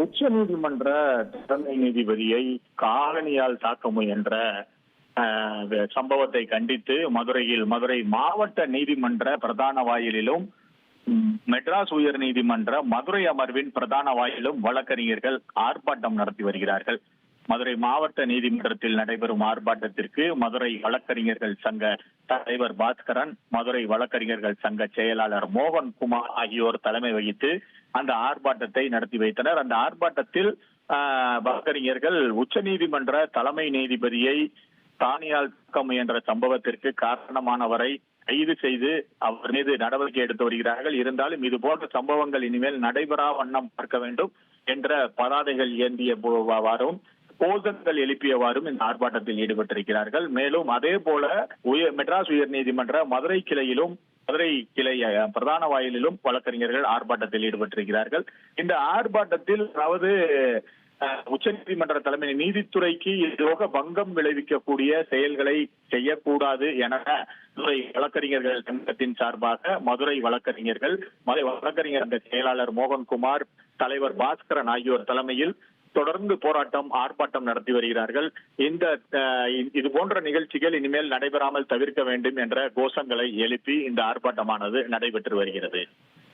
உச்ச நீதிமன்ற தலைமை நீதிபதியை காலணியால் தாக்க முயன்ற சம்பவத்தை கண்டித்து மதுரை மாவட்ட நீதிமன்ற பிரதான வாயிலிலும் மெட்ராஸ் உயர் நீதிமன்ற மதுரை அமர்வின் பிரதான வாயிலும் வழக்கறிஞர்கள் ஆர்ப்பாட்டம் நடத்தி வருகிறார்கள். மதுரை மாவட்ட நீதிமன்றத்தில் நடைபெறும் ஆர்ப்பாட்டத்திற்கு மதுரை வழக்கறிஞர்கள் சங்க தலைவர் பாஸ்கரன், மதுரை வழக்கறிஞர்கள் சங்க செயலாளர் மோகன்குமார் ஆகியோர் தலைமை வகித்து அந்த ஆர்ப்பாட்டத்தை நடத்தி வைத்தனர். அந்த ஆர்ப்பாட்டத்தில் வழக்கறிஞர்கள் உச்ச நீதிமன்ற தலைமை நீதிபதியை தானியால் தாக்க முயன்ற சம்பவத்திற்கு காரணமானவரை கைது செய்து அவர் மீது நடவடிக்கை எடுத்து வருகிறார்கள். இருந்தாலும் இது போன்ற சம்பவங்கள் இனிமேல் நடைபெறா வண்ணம் பார்க்க வேண்டும் என்ற பதாதைகள் ஏந்தியவாறும் கோஷங்கள் எழுப்பியவாறும் இந்த ஆர்ப்பாட்டத்தில் ஈடுபட்டிருக்கிறார்கள். மேலும் அதே போல மெட்ராஸ் உயர் நீதிமன்ற மதுரை கிளை பிரதான வாயிலிலும் வழக்கறிஞர்கள் ஆர்ப்பாட்டத்தில் ஈடுபட்டிருக்கிறார்கள். இந்த ஆர்ப்பாட்டத்தில் அதாவது உச்ச நீதிமன்ற தலைமை நீதித்துறைக்கு எதிராக பங்கம் விளைவிக்கக்கூடிய செயல்களை செய்யக்கூடாது என வழக்கறிஞர்கள் சங்கத்தின் சார்பாக மதுரை வழக்கறிஞர்கள் வழக்கறிஞர் செயலாளர் மோகன்குமார், தலைவர் பாஸ்கரன் ஆகியோர் தலைமையில் தொடர்ந்து ஆர்ப்பாட்டம் நடத்தி வருகிறார்கள். இது போன்ற நிகழ்ச்சிகள் இனிமேல் நடைபெறாமல் தவிர்க்க வேண்டும் என்ற கோஷங்களை எழுப்பி இந்த ஆர்ப்பாட்டமானது நடைபெற்று வருகிறது.